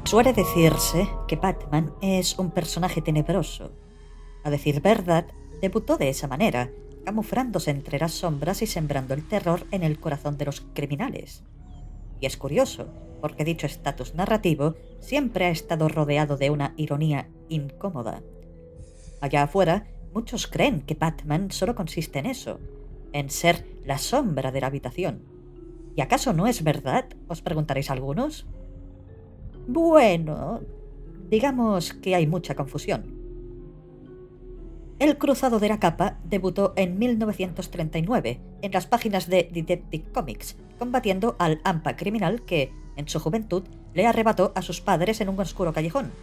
Suele decirse que Batman es un personaje tenebroso. A decir verdad, debutó de esa manera, camuflándose entre las sombras y sembrando el terror en el corazón de los criminales. Y es curioso, porque dicho estatus narrativo siempre ha estado rodeado de una ironía incómoda. Allá afuera, muchos creen que Batman solo consiste en eso, en ser la sombra de la habitación. ¿Y acaso no es verdad?, os preguntaréis algunos. Bueno, digamos que hay mucha confusión. El Cruzado de la Capa debutó en 1939 en las páginas de Detective Comics, combatiendo al hampa criminal que, en su juventud, le arrebató a sus padres en un oscuro callejón.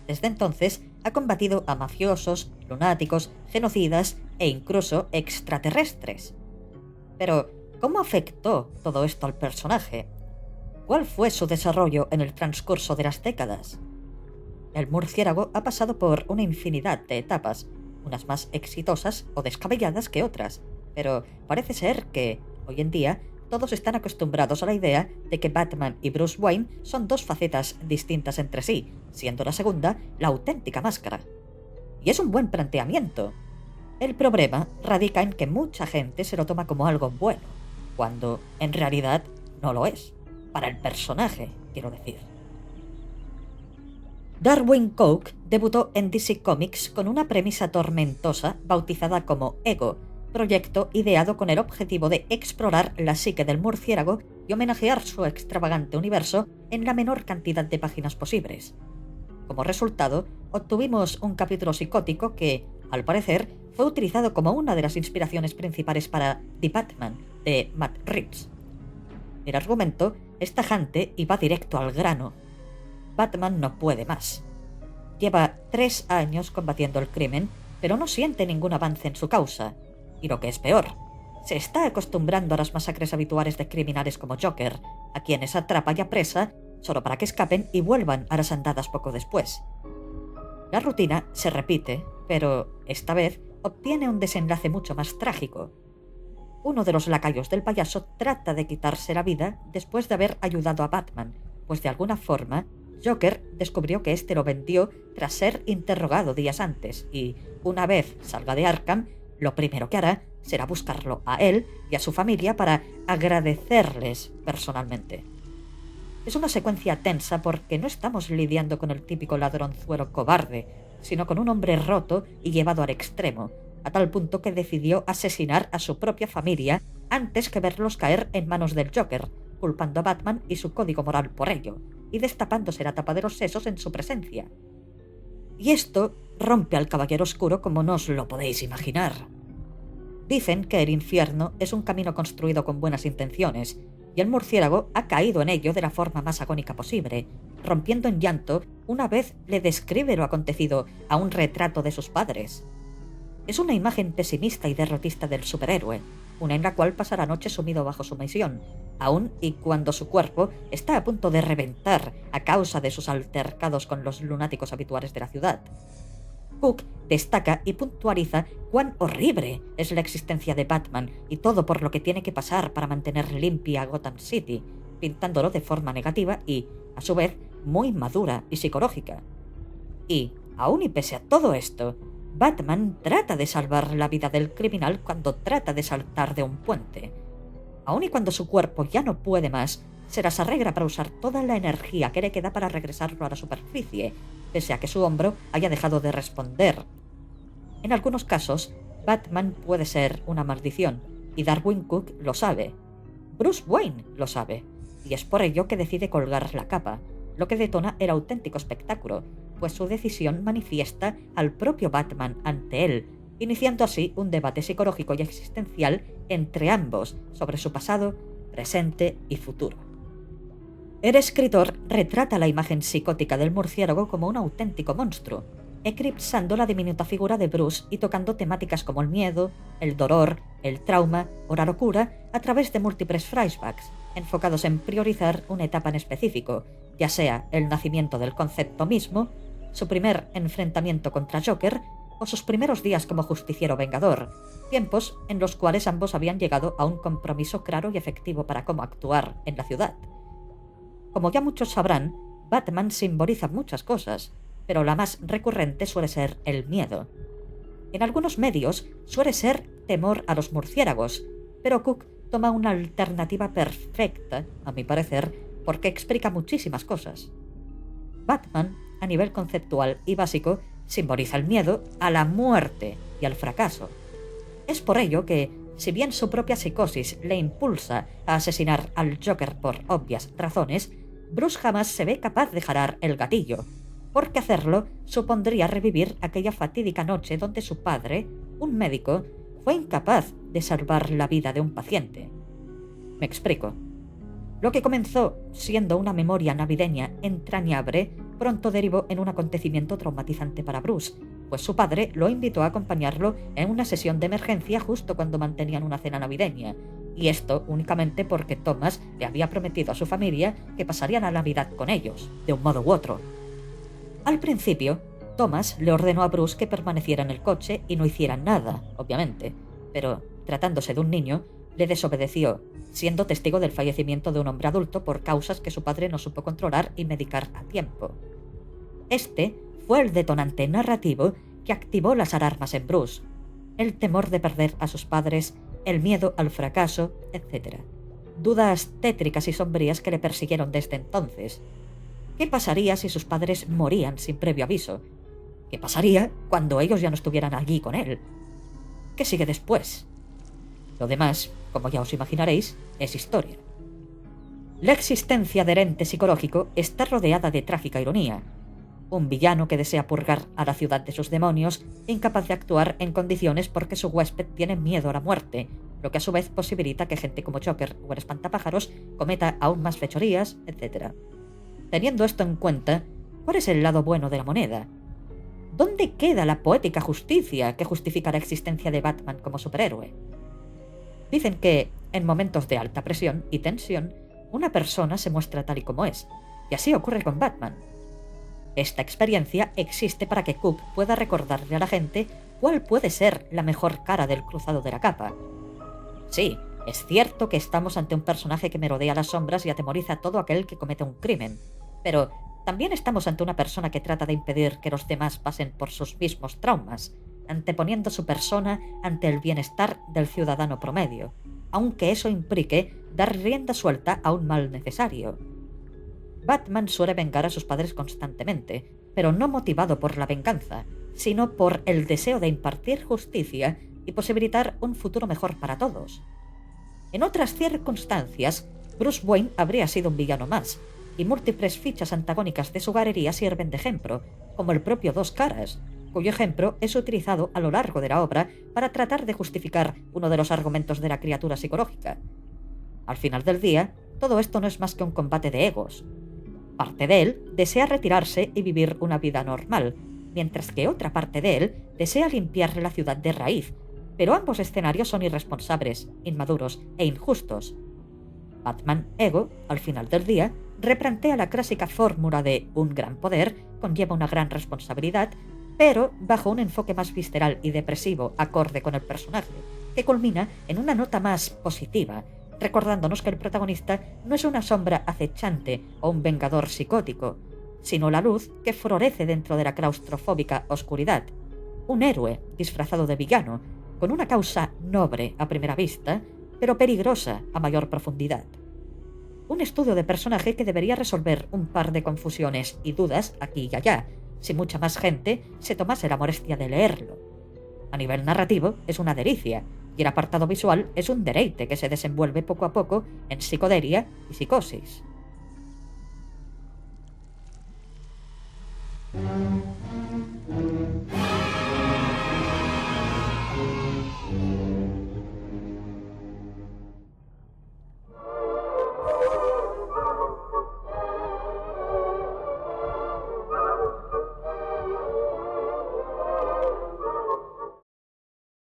Desde entonces ha combatido a mafiosos, lunáticos, genocidas e incluso extraterrestres. Pero, ¿cómo afectó todo esto al personaje? ¿Cuál fue su desarrollo en el transcurso de las décadas? El murciélago ha pasado por una infinidad de etapas, unas más exitosas o descabelladas que otras, pero parece ser que, hoy en día, todos están acostumbrados a la idea de que Batman y Bruce Wayne son dos facetas distintas entre sí, siendo la segunda la auténtica máscara. Y es un buen planteamiento. El problema radica en que mucha gente se lo toma como algo bueno, cuando en realidad no lo es. Para el personaje, quiero decir. Darwyn Cooke debutó en DC Comics con una premisa tormentosa bautizada como Ego, proyecto ideado con el objetivo de explorar la psique del murciélago y homenajear su extravagante universo en la menor cantidad de páginas posibles. Como resultado, obtuvimos un capítulo psicótico que, al parecer, fue utilizado como una de las inspiraciones principales para The Batman, de Matt Reeves. El argumento es tajante y va directo al grano. Batman no puede más. Lleva 3 años combatiendo el crimen, pero no siente ningún avance en su causa. Y lo que es peor, se está acostumbrando a las masacres habituales de criminales como Joker, a quienes atrapa y apresa solo para que escapen y vuelvan a las andadas poco después. La rutina se repite, pero esta vez obtiene un desenlace mucho más trágico. Uno de los lacayos del payaso trata de quitarse la vida después de haber ayudado a Batman, pues de alguna forma Joker descubrió que este lo vendió tras ser interrogado días antes y, una vez salga de Arkham, lo primero que hará será buscarlo a él y a su familia para agradecerles personalmente. Es una secuencia tensa porque no estamos lidiando con el típico ladronzuelo cobarde, sino con un hombre roto y llevado al extremo, a tal punto que decidió asesinar a su propia familia antes que verlos caer en manos del Joker, culpando a Batman y su código moral por ello, y destapándose la tapa de los sesos en su presencia. Y esto rompe al Caballero Oscuro como no os lo podéis imaginar. Dicen que el infierno es un camino construido con buenas intenciones, y el murciélago ha caído en ello de la forma más agónica posible, rompiendo en llanto una vez le describe lo acontecido a un retrato de sus padres. Es una imagen pesimista y derrotista del superhéroe, una en la cual pasa la noche sumido bajo su misión, aun y cuando su cuerpo está a punto de reventar a causa de sus altercados con los lunáticos habituales de la ciudad. Cook destaca y puntualiza cuán horrible es la existencia de Batman y todo por lo que tiene que pasar para mantener limpia Gotham City, pintándolo de forma negativa y, a su vez, muy madura y psicológica. Y, aun y pese a todo esto, Batman trata de salvar la vida del criminal cuando trata de saltar de un puente. Aun y cuando su cuerpo ya no puede más, se las arregla para usar toda la energía que le queda para regresarlo a la superficie, pese a que su hombro haya dejado de responder. En algunos casos, Batman puede ser una maldición, y Darwyn Cooke lo sabe. Bruce Wayne lo sabe, y es por ello que decide colgar la capa, lo que detona el auténtico espectáculo, pues su decisión manifiesta al propio Batman ante él, iniciando así un debate psicológico y existencial entre ambos sobre su pasado, presente y futuro. El escritor retrata la imagen psicótica del murciélago como un auténtico monstruo, eclipsando la diminuta figura de Bruce y tocando temáticas como el miedo, el dolor, el trauma o la locura a través de múltiples flashbacks, enfocados en priorizar una etapa en específico, ya sea el nacimiento del concepto mismo, su primer enfrentamiento contra Joker o sus primeros días como justiciero vengador, tiempos en los cuales ambos habían llegado a un compromiso claro y efectivo para cómo actuar en la ciudad. Como ya muchos sabrán, Batman simboliza muchas cosas, pero la más recurrente suele ser el miedo. En algunos medios suele ser temor a los murciélagos, pero Cook toma una alternativa perfecta, a mi parecer, porque explica muchísimas cosas. Batman, a nivel conceptual y básico, simboliza el miedo a la muerte y al fracaso. Es por ello que, si bien su propia psicosis le impulsa a asesinar al Joker por obvias razones, Bruce jamás se ve capaz de jalar el gatillo, porque hacerlo supondría revivir aquella fatídica noche donde su padre, un médico, fue incapaz de salvar la vida de un paciente. Me explico. Lo que comenzó siendo una memoria navideña entrañable pronto derivó en un acontecimiento traumatizante para Bruce, pues su padre lo invitó a acompañarlo en una sesión de emergencia justo cuando mantenían una cena navideña, y esto únicamente porque Thomas le había prometido a su familia que pasarían la Navidad con ellos, de un modo u otro. Al principio, Thomas le ordenó a Bruce que permaneciera en el coche y no hiciera nada, obviamente, pero, tratándose de un niño, le desobedeció, siendo testigo del fallecimiento de un hombre adulto por causas que su padre no supo controlar y medicar a tiempo. Este fue el detonante narrativo que activó las alarmas en Bruce: el temor de perder a sus padres, el miedo al fracaso, etc. Dudas tétricas y sombrías que le persiguieron desde entonces. ¿Qué pasaría si sus padres morían sin previo aviso? ¿Qué pasaría cuando ellos ya no estuvieran allí con él? ¿Qué sigue después? Lo demás, como ya os imaginaréis, es historia. La existencia del ente psicológico está rodeada de trágica ironía. Un villano que desea purgar a la ciudad de sus demonios, incapaz de actuar en condiciones porque su huésped tiene miedo a la muerte, lo que a su vez posibilita que gente como Joker o el espantapájaros cometa aún más fechorías, etc. Teniendo esto en cuenta, ¿cuál es el lado bueno de la moneda? ¿Dónde queda la poética justicia que justifica la existencia de Batman como superhéroe? Dicen que, en momentos de alta presión y tensión, una persona se muestra tal y como es, y así ocurre con Batman. Esta experiencia existe para que Cook pueda recordarle a la gente cuál puede ser la mejor cara del cruzado de la capa. Sí, es cierto que estamos ante un personaje que merodea las sombras y atemoriza a todo aquel que comete un crimen, pero también estamos ante una persona que trata de impedir que los demás pasen por sus mismos traumas, anteponiendo su persona ante el bienestar del ciudadano promedio, aunque eso implique dar rienda suelta a un mal necesario. Batman suele vengar a sus padres constantemente, pero no motivado por la venganza, sino por el deseo de impartir justicia y posibilitar un futuro mejor para todos. En otras circunstancias, Bruce Wayne habría sido un villano más, y múltiples fichas antagónicas de su galería sirven de ejemplo, como el propio Dos Caras, cuyo ejemplo es utilizado a lo largo de la obra para tratar de justificar uno de los argumentos de la criatura psicológica. Al final del día, todo esto no es más que un combate de egos. Parte de él desea retirarse y vivir una vida normal, mientras que otra parte de él desea limpiar la ciudad de raíz, pero ambos escenarios son irresponsables, inmaduros e injustos. Batman Ego, al final del día, replantea la clásica fórmula de un gran poder conlleva una gran responsabilidad, pero bajo un enfoque más visceral y depresivo acorde con el personaje, que culmina en una nota más positiva, recordándonos que el protagonista no es una sombra acechante o un vengador psicótico, sino la luz que florece dentro de la claustrofóbica oscuridad, un héroe disfrazado de villano, con una causa noble a primera vista, pero peligrosa a mayor profundidad. Un estudio de personaje que debería resolver un par de confusiones y dudas aquí y allá, si mucha más gente se tomase la molestia de leerlo. A nivel narrativo es una delicia, y el apartado visual es un deleite que se desenvuelve poco a poco en psicodelia y psicosis.